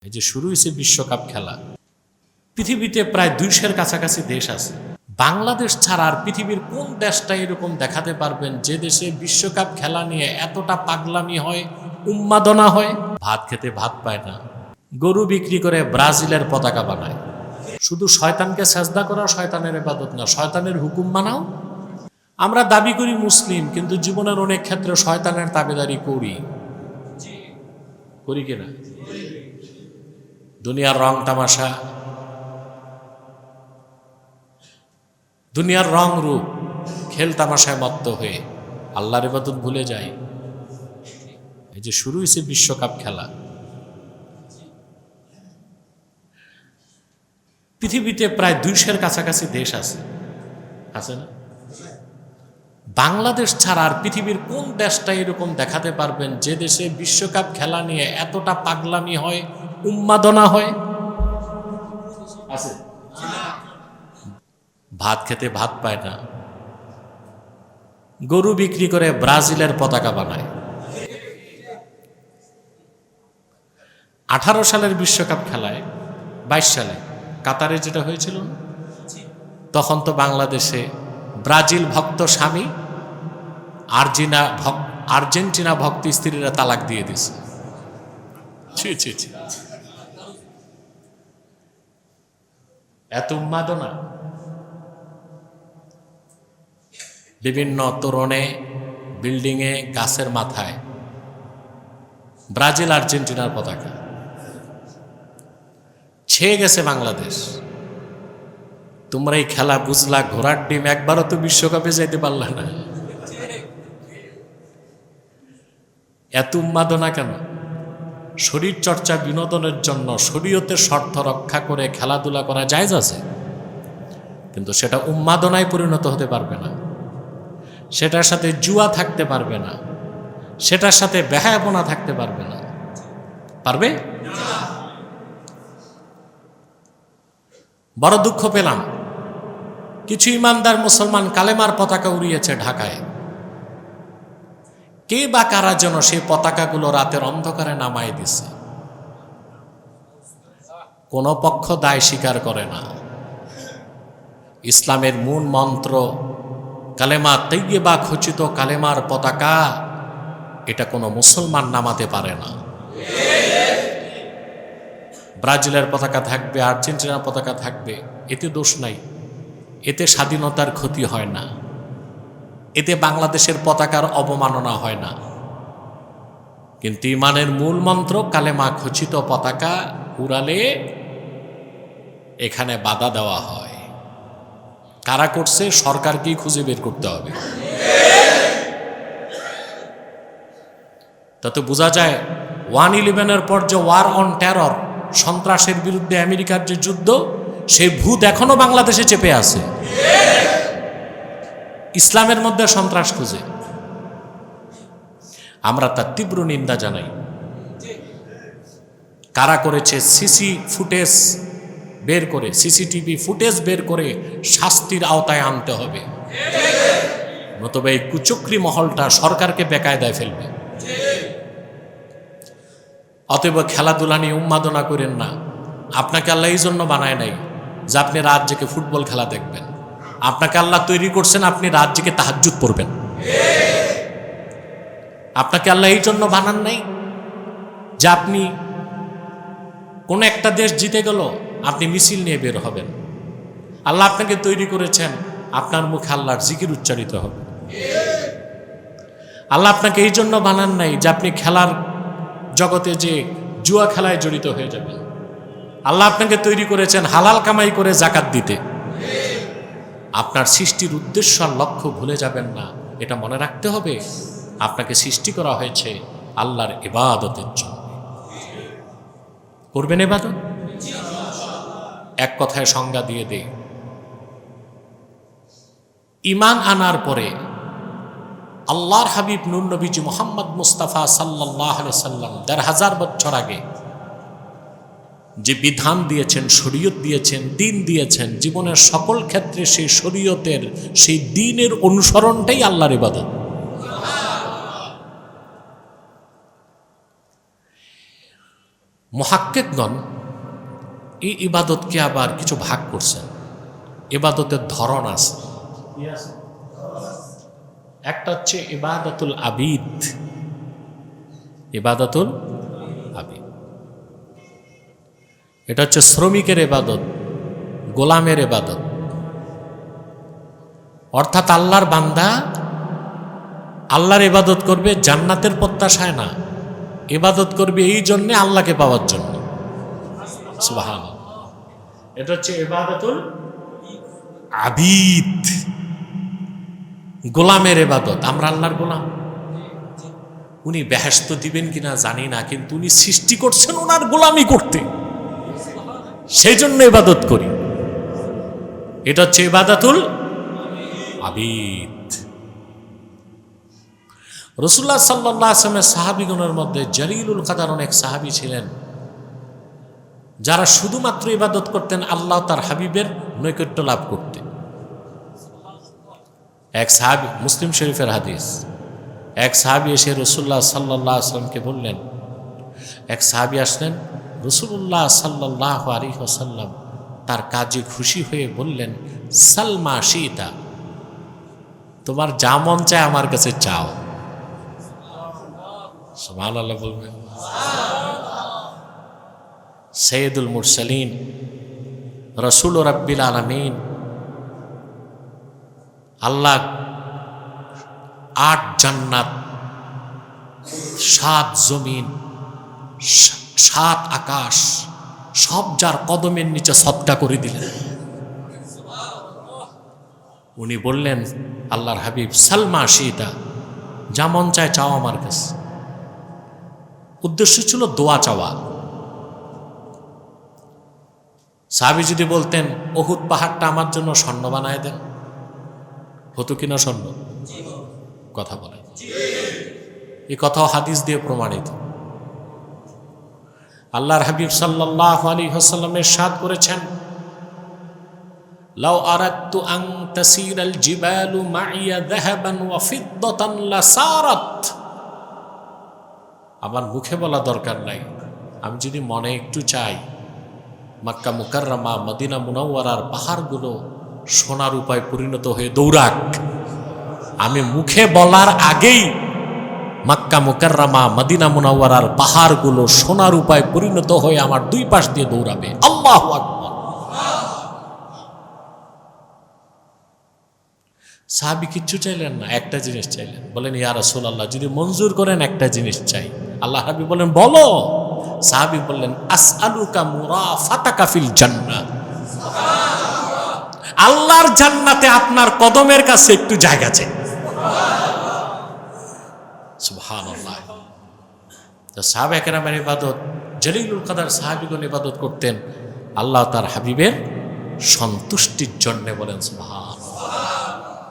এই যে শুরু হয়েছে বিশ্বকাপ খেলা, পৃথিবীতে প্রায় 200-এর কাছাকাছি দেশ আছে। বাংলাদেশ ছাড়া আর পৃথিবীর কোন দেশটা এরকম দেখাতে পারবেন যে দেশে বিশ্বকাপ খেলা নিয়ে এতটা পাগলামি হয়, উন্মাদনা হয়? ভাত খেতে ভাত পায় না, গরু বিক্রি করে ব্রাজিলের পতাকা বানায়। শুধু শয়তানকে সেজদা করা শয়তানের ইবাদত না, শয়তানের হুকুম মানাও। আমরা দাবি করি মুসলিম, কিন্তু জীবনের অনেক ক্ষেত্রে শয়তানের তাবেদারি করি কিনা? দুনিয়ার রং তামাশা, দুনিয়ার রং রূপ, খেল তামাশায় মত্ত হয়ে আল্লাহর ইবাদত ভুলে যায়। এই যে শুরু হয়েছে বিশ্বকাপ খেলা, পৃথিবীতে প্রায় 200-এর কাছাকাছি দেশ আছে না? বাংলাদেশ ছাড়া আর পৃথিবীর কোন দেশটা এরকম দেখাতে পারবেন যে দেশে বিশ্বকাপ খেলা নিয়ে এতটা পাগলামি হয়, উন্মাদনা হয়? আছে? ভাত খেতে ভাত পায় না, গরু বিক্রি করে ব্রাজিলের পতাকা বানায়। 18 সালের বিশ্বকাপ খেলায়, 22 সালে কাতারে যেটা হয়েছিল, তখন তো বাংলাদেশে ব্রাজিল ভক্ত স্বামী আর্জেন্টিনা ভক্ত স্ত্রীরা তালাক দিয়ে দিছে। এত উন্মাদনা, বিভিন্ন তোরণে, বিল্ডিংয়ে, গাছের মাথায় ব্রাজিল আর্জেন্টিনার পতাকা ছেয়ে গেছে। বাংলাদেশ, তোমরা এই খেলা বুঝলা, ঘোড়ার ডিম, একবারও তো বিশ্বকাপে যাইতে পারলা না। এত উন্মাদনা কেন? শরীর চর্চা, বিনোদনের জন্য শরীয়তের শর্ত রক্ষা করে খেলাধুলা করা জায়েজ আছে, কিন্তু সেটা উন্মাদনায় পরিণত হতে পারবে না, সেটার সাথে জুয়া থাকতে পারবে না, সেটার সাথে বেহায়াপনা থাকতে পারবে না। পারবে? বড় দুঃখ পেলাম, কিছু ইমানদার মুসলমান কালেমার পতাকা উড়িয়েছে ঢাকায়। কে বা কারা যেন সেই পতাকাগুলো রাতের অন্ধকারে নামায় দিছে। কোন পক্ষ দায় স্বীকার করে না। ইসলামের মূল মন্ত্র কালেমা তাইয়্যিবা খচিত কালেমার পতাকা, এটা কোনো মুসলমান নামাতে পারে না। ব্রাজিলের পতাকা থাকবে, আর্জেন্টিনার পতাকা থাকবে, এতে দোষ নাই, এতে স্বাধীনতার ক্ষতি হয় না, এতে বাংলাদেশের পতাকার অবমাননা হয় না। কিন্তু ইমানের মূল মন্ত্র কালেমা খচিত পতাকা উড়ালে এখানে বাধা দেওয়া হয়। কারা করছে? সরকারকেই খুঁজে বের করতে হবে। তাতে বোঝা যায় 9/11-এর পর যে ওয়ার অন টেরর, সন্ত্রাসের বিরুদ্ধে আমেরিকার যে যুদ্ধ, সেই ভূত এখনো বাংলাদেশে চেপে আছে। ইসলামের মধ্যে সন্ত্রাস খুঁজে, আমরা তার তীব্র নিন্দা জানাই। কারা করেছে? সিসিটিভি ফুটেজ বের করে শাস্তির আওতায় আনতে হবে, নতুবা এই কুচক্রী মহলটা সরকারকে বেকায়দায় ফেলবে। অতএব খেলাধুলা নিয়ে উন্মাদনা করেন না। আপনাকে আল্লাহ এই জন্য বানায় নাই যে আপনি রাত জেগে ফুটবল খেলা দেখবেন। আপনাকে আল্লাহ তৈরি করছেন আপনি রাত জেগে তাহাজ্জুদ পড়বেন। আপনাকে আল্লাহ এই জন্য বানান নাই যে আপনি কোন একটা দেশ জিতে গেল আপনি মিছিল নিয়ে বের হবেন। আল্লাহ আপনাকে তৈরি করেছেন আপনার মুখে আল্লাহর জিকির উচ্চারিত হবে। আল্লাহ আপনাকে এই জন্য বানান নাই যে আপনি খেলার জগতে যে জুয়া খেলায় জড়িত হয়ে যাবেন। আল্লাহ আপনাকে তৈরি করেছেন হালাল কামাই করে যাকাত দিতে। আপনার সৃষ্টির উদ্দেশ্য আর লক্ষ্য ভুলে যাবেন না, এটা মনে রাখতে হবে। আপনাকে সৃষ্টি করা হয়েছে আল্লাহর ইবাদতের জন্য। করবেন ইবাদত? এক কথায় সংজ্ঞা দিয়ে দেই, ঈমান আনার পরে আল্লাহর হাবিব নূর নবীজি মুহাম্মদ মুস্তাফা সাল্লাল্লাহু আলাইহি সাল্লাম ১৫০০ বছর আগে যে বিধান দিয়েছেন, শরীয়ত দিয়েছেন, দিন দিয়েছেন, জীবনের সকল ক্ষেত্রে সেই শরীয়তের, সেই দিনের অনুসরণটাই আল্লাহর ইবাদত। মুহাক্কিকগণ এই ইবাদতকে আবার কিছু ভাগ করছেন। ইবাদতের ধরন আছে, একটা হচ্ছে ইবাদতুল আবিদ, ইবাদতুল আবিদ এটা হচ্ছে শ্রমিকের ইবাদত, গোলামের ইবাদত। অর্থাৎ আল্লাহর বান্দা আল্লাহর ইবাদত করবে জান্নাতের প্রত্যাশায় না, ইবাদত করবে এই জন্যে আল্লাহকে পাওয়ার জন্য। সুবহানাল্লাহ। এটা হচ্ছে ইবাদতুল আবিদ, গোলামের ইবাদত। আমরা আল্লাহর গোলাম, উনি বেহেশত দিবেন কিনা জানি না, কিন্তু উনি সৃষ্টি করছেন ওনার গোলামি করতে, সেই জন্য ইবাদত করি। এটা হচ্ছে ইবাদতুল আবিদ। রাসূলুল্লাহ সাল্লাল্লাহু আলাইহি ওয়াসাল্লামের সাহাবীগণের মধ্যে জলিলুল কদর অনেক সাহাবী ছিলেন, যারা শুধুমাত্র ইবাদত করতেন আল্লাহ তার হাবিবের নৈকট্য লাভ করতে। এক সাহাবী, মুসলিম শরীফের হাদিস, এক সাহাবী এসে রাসূলুল্লাহ সাল্লাল্লাহু আলাইহি ওয়াসাল্লামকে বললেন, এক সাহাবী আসলেন, রাসূলুল্লাহ সাল্লাল্লাহু আলাইহি ওয়াসাল্লাম তার কাজে খুশি হয়ে বললেন, সালমা শিতা, তোমার যা মন চায় আমার কাছে চাও। সুবহানাল্লাহ বলবেন। সৈয়দুল মুরসালিন, রসুল রাব্বিল আলামিন, আল্লাহ 8 জান্নাত, 7 জমিন, 7 আকাশ সব যার কদমের নিচে সদকা করে দিলেন। উনি বললেন, আল্লাহর হাবিব, সালমা শিতা, যা মন চায় চাও আমার কাছে। উদ্দেশ্য ছিল দোয়া চাওয়া। সাহাবী যদি বলতেন উহুদ পাহাড়টা আমার জন্য স্বর্ণ বানায় দেন, হতো কিনা স্বর্ণ? কথা বলে, এই কথাও হাদিস দিয়ে প্রমাণিত। আল্লাহর হাবিব সাল্লাল্লাহু আলাইহি ওয়াসাল্লাম ইরশাদ করেছেন, লাউ আরাদতু আন তাসিরাল জিবালু মাইয়া যাহাবান ওয়া ফিদ্দাতান লাসারাত। আমার মুখে বলা দরকার নাই, আমি যদি মনে একটু চাই মক্কা মুকাররমা মদিনা মুনাওয়ারার পাহাড়গুলো সোনার উপায় পরিণত হয়ে দৌড়াক। আমি মুখে বলার আগেই মক্কা মুকাররমা মদিনা মুনাওয়ারার পাহাড়গুলো সোনার উপায় পরিণত হয়ে আমার দুই পাশ দিয়ে দৌড়াবে। আল্লাহু আকবার। সাহাবী কিচ্ছু চাইলেন না, একটা জিনিস চাইলেন। বলেন, ইয়া রাসূলুল্লাহ, যদি মঞ্জুর করেন একটা জিনিস চাই। আল্লাহ হাবিব বলেন, বলো। সাহাবী বললেন, আসআলুকা মুরাফাতাকা ফিল জান্নাহ। আল্লাহর জান্নাতে আপনার কদমের কাছে একটু জায়গা চাই। সুবহানাল্লাহ। তো সাহাবায়ে কেরামের ইবাদত, জলিলুল কদর সাহাবীগণ ইবাদত করতেন আল্লাহ তার হাবিবের সন্তুষ্টির জন্য। বলেন সুবহানাল্লাহ।